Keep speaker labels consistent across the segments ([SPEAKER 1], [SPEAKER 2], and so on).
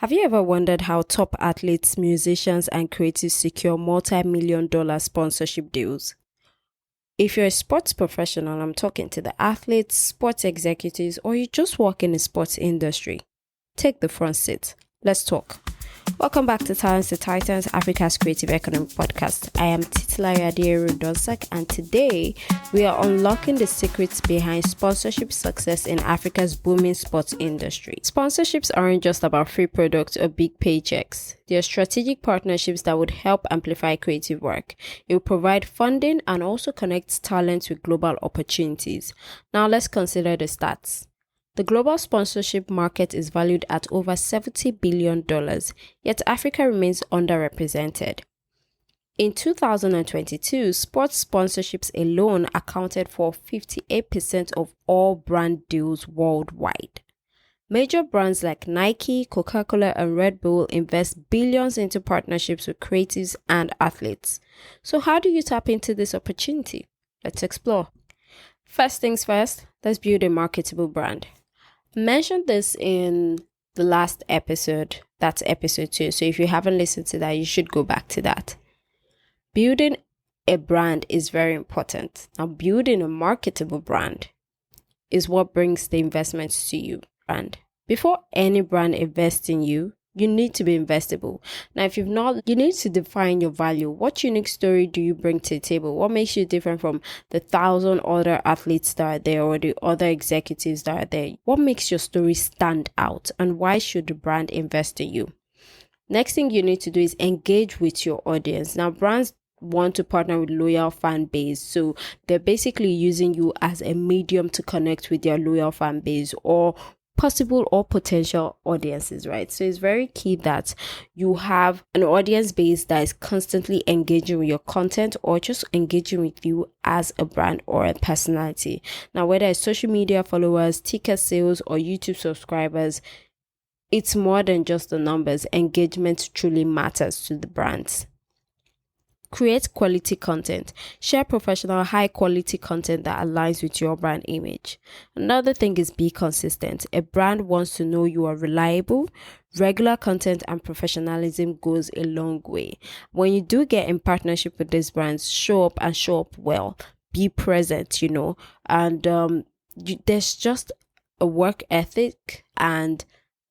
[SPEAKER 1] Have you ever wondered how top athletes, musicians, and creatives secure multi-million-dollar sponsorship deals? If you're a sports professional, I'm talking to the athletes, sports executives, or you just work in the sports industry. Take the front seat. Let's talk. Welcome back to Talents to Titans, Africa's Creative Economy Podcast. I am Titilayo Adeyero-Donsak, and today we are unlocking the secrets behind sponsorship success in Africa's booming sports industry. Sponsorships aren't just about free products or big paychecks. They are strategic partnerships that would help amplify creative work. It will provide funding and also connect talent with global opportunities. Now let's consider the stats. The global sponsorship market is valued at over $70 billion, yet Africa remains underrepresented. In 2022, sports sponsorships alone accounted for 58% of all brand deals worldwide. Major brands like Nike, Coca-Cola, and Red Bull invest billions into partnerships with creatives and athletes. So how do you tap into this opportunity? Let's explore. First things first, let's build a marketable brand. I mentioned this in the last episode, that's episode 2. So if you haven't listened to that, you should go back to that. Building a brand is very important. Now, building a marketable brand is what brings the investments to you. Brand. Before any brand invests in you, you need to be investable. Now, if you've not, you need to define your value. What unique story do you bring to the table? What makes you different from the 1,000 other athletes that are there or the other executives that are there? What makes your story stand out? And why should the brand invest in you? Next thing you need to do is engage with your audience. Now, brands want to partner with loyal fan base. So they're basically using you as a medium to connect with their loyal fan base or possible or potential audiences, right? So it's very key that you have an audience base that is constantly engaging with your content or just engaging with you as a brand or a personality. Now, whether it's social media followers, ticket sales, or YouTube subscribers, it's more than just the numbers. Engagement truly matters to the brands. Create quality content. Share professional, high-quality content that aligns with your brand image. Another thing is be consistent. A brand wants to know you are reliable. Regular content and professionalism goes a long way. When you do get in partnership with these brands, show up and show up well. Be present, and there's just a work ethic and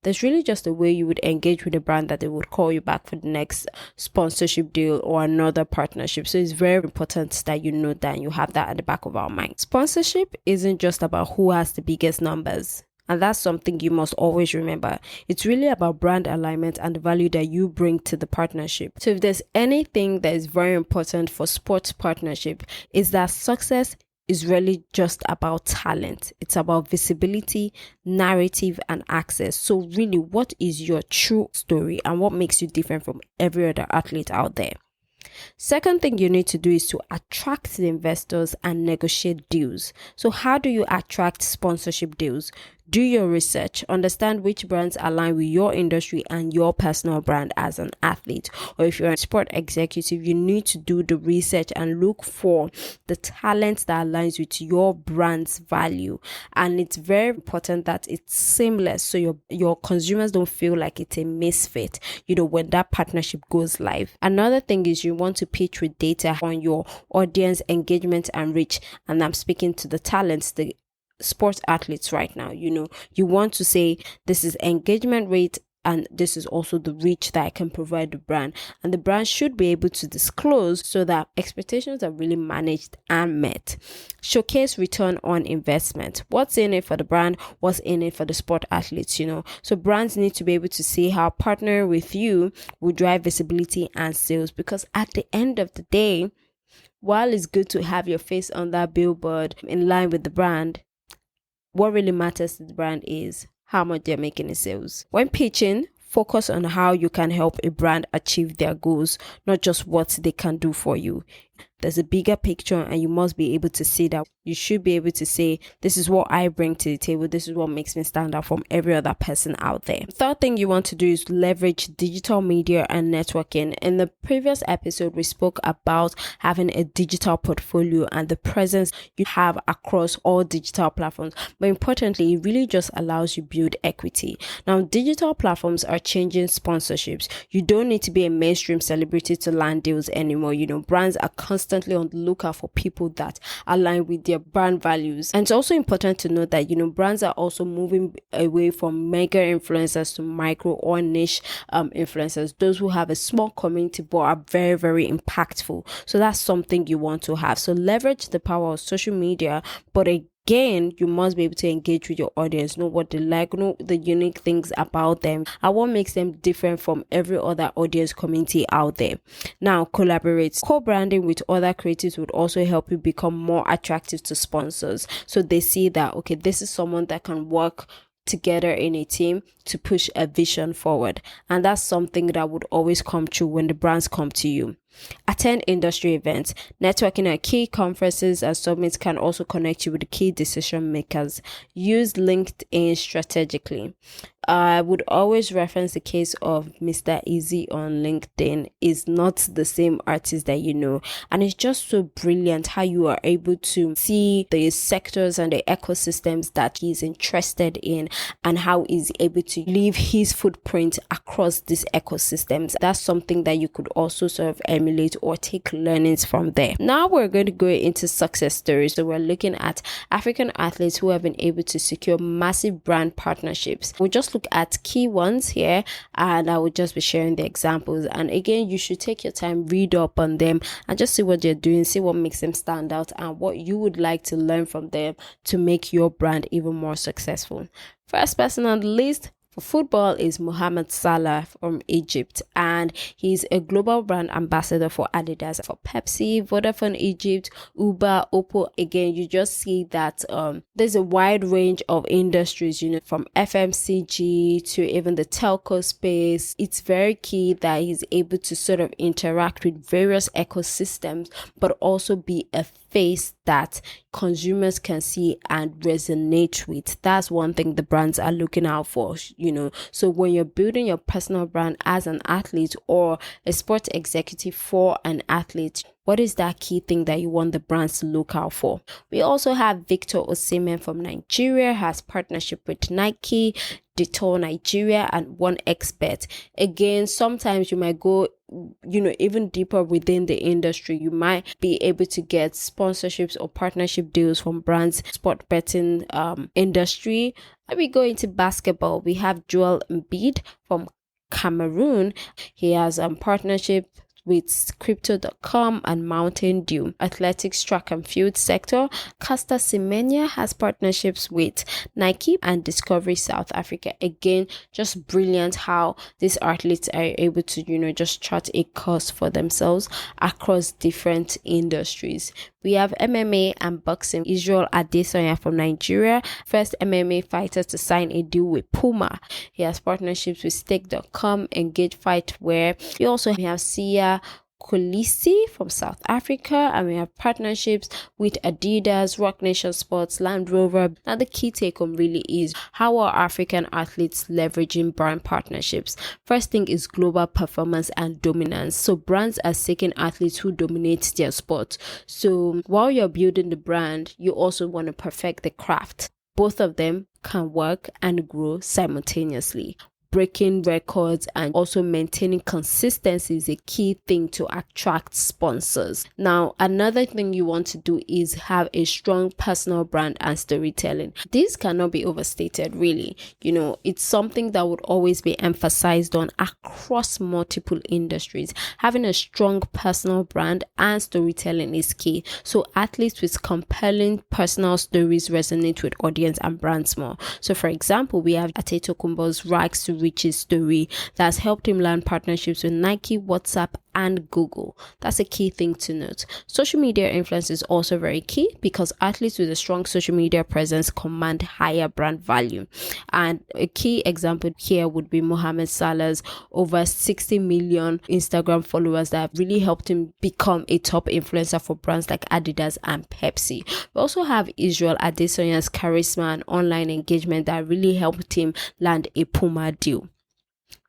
[SPEAKER 1] there's really just a way you would engage with a brand that they would call you back for the next sponsorship deal or another partnership. So it's very important that you know that and you have that at the back of our mind. Sponsorship isn't just about who has the biggest numbers. And that's something you must always remember. It's really about brand alignment and the value that you bring to the partnership. So if there's anything that is very important for sports partnership, is that success is really just about talent. It's about visibility, narrative, and access. So really, what is your true story and what makes you different from every other athlete out there? Second thing you need to do is to attract the investors and negotiate deals. So how do you attract sponsorship deals? Do your research, understand which brands align with your industry and your personal brand as an athlete. Or if you're a sport executive, you need to do the research and look for the talent that aligns with your brand's value. And it's very important that it's seamless so your consumers don't feel like it's a misfit, when that partnership goes live. Another thing is you want to pitch with data on your audience engagement and reach. And I'm speaking to the talents, the sports athletes right now. You want to say this is engagement rate and this is also the reach that I can provide the brand, and the brand should be able to disclose so that expectations are really managed and met. Showcase return on investment. What's in it for the brand? What's in it for the sport athletes? So brands need to be able to see how partnering with you will drive visibility and sales, because at the end of the day, while it's good to have your face on that billboard in line with the brand, what really matters to the brand is how much they're making in sales. When pitching, focus on how you can help a brand achieve their goals, not just what they can do for you. There's a bigger picture, and you must be able to see that. You should be able to say, this is what I bring to the table. This is what makes me stand out from every other person out there. Third thing you want to do is leverage digital media and networking. In the previous episode, we spoke about having a digital portfolio and the presence you have across all digital platforms. But importantly, it really just allows you build equity. Now, digital platforms are changing sponsorships. You don't need to be a mainstream celebrity to land deals anymore. Brands are constantly on the lookout for people that align with their brand values. And it's also important to note that, brands are also moving away from mega influencers to micro or niche influencers, those who have a small community but are very, very impactful. So that's something you want to have. So leverage the power of social media, but again, you must be able to engage with your audience, know what they like, know the unique things about them, and what makes them different from every other audience community out there. Now, collaborate. Co-branding with other creatives would also help you become more attractive to sponsors. So they see that, okay, this is someone that can work together in a team to push a vision forward. And that's something that would always come true when the brands come to you. Attend industry events. Networking at key conferences and summits can also connect you with key decision makers. Use LinkedIn strategically. I would always reference the case of Mr. Easy on LinkedIn. Is not the same artist that you know. And it's just so brilliant how you are able to see the sectors and the ecosystems that he's interested in and how he's able to leave his footprint across these ecosystems. That's something that you could also sort of emulate or take learnings from there. Now we're going to go into success stories. So we're looking at African athletes who have been able to secure massive brand partnerships. We'll just look at key ones here, and I will just be sharing the examples. And again, you should take your time, read up on them, and just see what they're doing, see what makes them stand out, and what you would like to learn from them to make your brand even more successful. First person on the list for football is Mohamed Salah from Egypt, and he's a global brand ambassador for Adidas, for Pepsi, Vodafone Egypt, Uber, Oppo. Again, you just see that there's a wide range of industries, from FMCG to even the telco space. It's very key that he's able to sort of interact with various ecosystems, but also be a face that consumers can see and resonate with. That's one thing the brands are looking out for, So when you're building your personal brand as an athlete or a sports executive for an athlete, what is that key thing that you want the brands to look out for? We also have Victor Osimhen from Nigeria, has partnership with Nike, Detour Nigeria, and One Expert. Again, sometimes you might go even deeper within the industry. You might be able to get sponsorships or partnership deals from brands, sport betting industry. Let me go into basketball. We have Joel Embiid from Cameroon. He has partnership with Crypto.com and Mountain Dew. Athletics, track and field sector, Caster Semenya has partnerships with Nike and Discovery South Africa. Again, just brilliant how these athletes are able to, just chart a course for themselves across different industries. We have MMA and boxing. Israel Adesanya from Nigeria, first MMA fighter to sign a deal with Puma. He has partnerships with Stake.com, Engage Fightwear. We also have Sia Kolisi from South Africa, and we have partnerships with Adidas, Rock Nation Sports, Land Rover. Now the key take home really is, how are African athletes leveraging brand partnerships? First thing is global performance and dominance. So brands are seeking athletes who dominate their sport. So while you're building the brand, you also want to perfect the craft. Both of them can work and grow simultaneously. Breaking records and also maintaining consistency is a key thing to attract sponsors. Now, another thing you want to do is have a strong personal brand and storytelling. This cannot be overstated, really. It's something that would always be emphasized on across multiple industries. Having a strong personal brand and storytelling is key. So athletes with compelling personal stories resonate with audience and brands more. So for example, we have Atetokounmpo's Rags to Riches story that's helped him land partnerships with Nike, WhatsApp, and Google. That's a key thing to note. Social media influence is also very key because athletes with a strong social media presence command higher brand value. And a key example here would be Mohamed Salah's over 60 million Instagram followers that have really helped him become a top influencer for brands like Adidas and Pepsi. We also have Israel Adesanya's charisma and online engagement that really helped him land a Puma deal.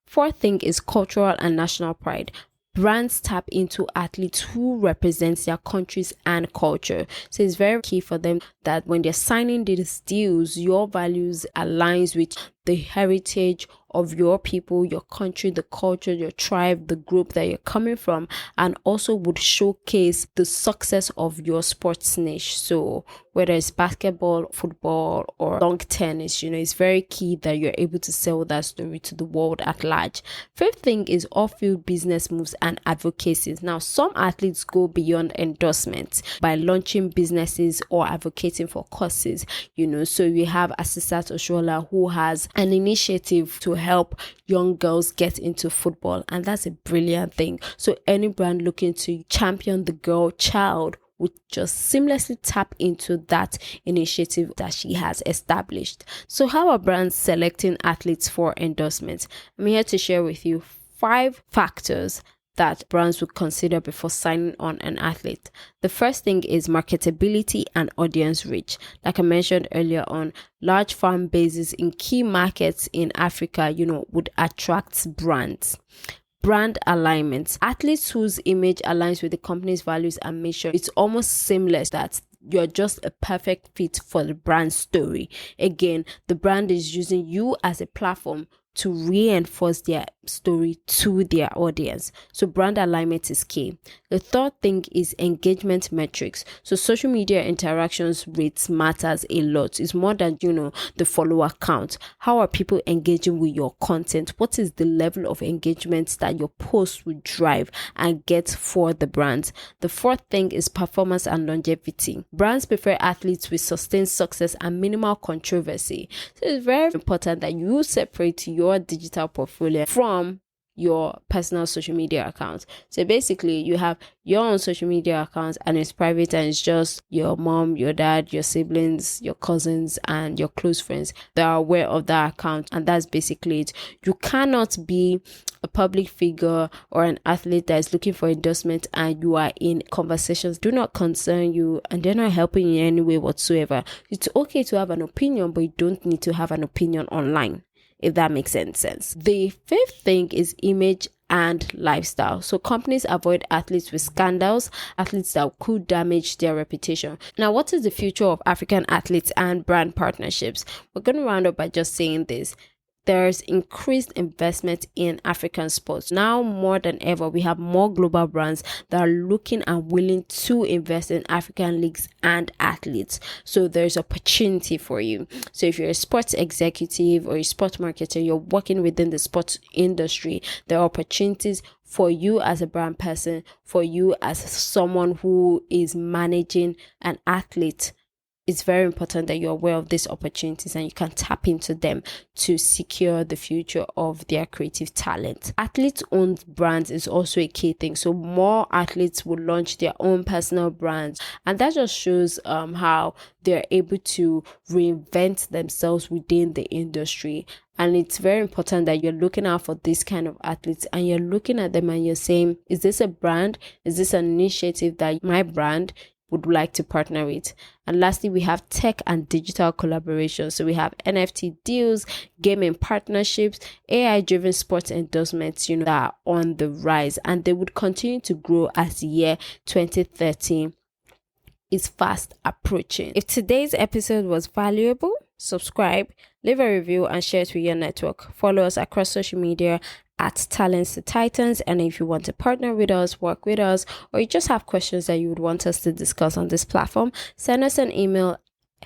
[SPEAKER 1] Fourth thing is cultural and national pride. Brands tap into athletes who represent their countries and culture. So it's very key for them that when they're signing these deals, your values aligns with the heritage of your people, your country, the culture, your tribe, the group that you're coming from, and also would showcase the success of your sports niche. So whether it's basketball, football, or long tennis, it's very key that you're able to sell that story to the world at large. Fifth thing is off-field business moves and advocacy. Now, some athletes go beyond endorsements by launching businesses or advocating for causes, so we have Asisat Oshoala, who has an initiative to help young girls get into football, and that's a brilliant thing. So any brand looking to champion the girl child would just seamlessly tap into that initiative that she has established. So how are brands selecting athletes for endorsements? I'm here to share with you 5 factors that brands would consider before signing on an athlete. The first thing is marketability and audience reach. Like I mentioned earlier on, large fan bases in key markets in Africa, would attract brands. Brand alignment. Athletes whose image aligns with the company's values and mission, it's almost seamless that you're just a perfect fit for the brand story. Again, the brand is using you as a platform to reinforce their story to their audience. So brand alignment is key. The third thing is engagement metrics. So social media interactions rates matters a lot. It's more than, the follower count. How are people engaging with your content? What is the level of engagement that your post will drive and get for the brand? The fourth thing is performance and longevity. Brands prefer athletes with sustained success and minimal controversy. So it's very important that you separate your digital portfolio from your personal social media account. So basically you have your own social media account and it's private and it's just your mom, your dad, your siblings, your cousins and your close friends that are aware of that account, and that's basically it. You cannot be a public figure or an athlete that is looking for endorsement and you are in conversations do not concern you and they're not helping you in any way whatsoever. It's okay to have an opinion, but you don't need to have an opinion online, if that makes any sense. The fifth thing is image and lifestyle. So companies avoid athletes with scandals, athletes that could damage their reputation. Now, what is the future of African athletes and brand partnerships? We're going to round up by just saying this. There's increased investment in African sports. Now more than ever, we have more global brands that are looking and willing to invest in African leagues and athletes. So there's opportunity for you. So if you're a sports executive or a sports marketer, you're working within the sports industry, there are opportunities for you as a brand person, for you as someone who is managing an athlete. It's very important that you're aware of these opportunities and you can tap into them to secure the future of their creative talent. Athlete-owned brands is also a key thing. So more athletes will launch their own personal brands, and that just shows how they're able to reinvent themselves within the industry. And it's very important that you're looking out for this kind of athletes and you're looking at them and you're saying, is this a brand? Is this an initiative that my brand would like to partner with? And lastly, we have tech and digital collaboration. So we have NFT deals, gaming partnerships, AI-driven sports endorsements, that are on the rise, and they would continue to grow as the year 2030 is fast approaching. If today's episode was valuable, subscribe, leave a review, and share it with your network. Follow us across social media at Talents to Titans. And if you want to partner with us, work with us, or you just have questions that you would want us to discuss on this platform, send us an email,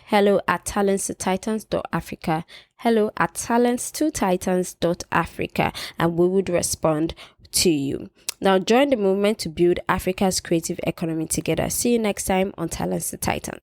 [SPEAKER 1] hello@talentstotitans.africa, hello@talentstotitans.africa, and we would respond to you. Now join the movement to build Africa's creative economy together. See you next time on Talents to Titans.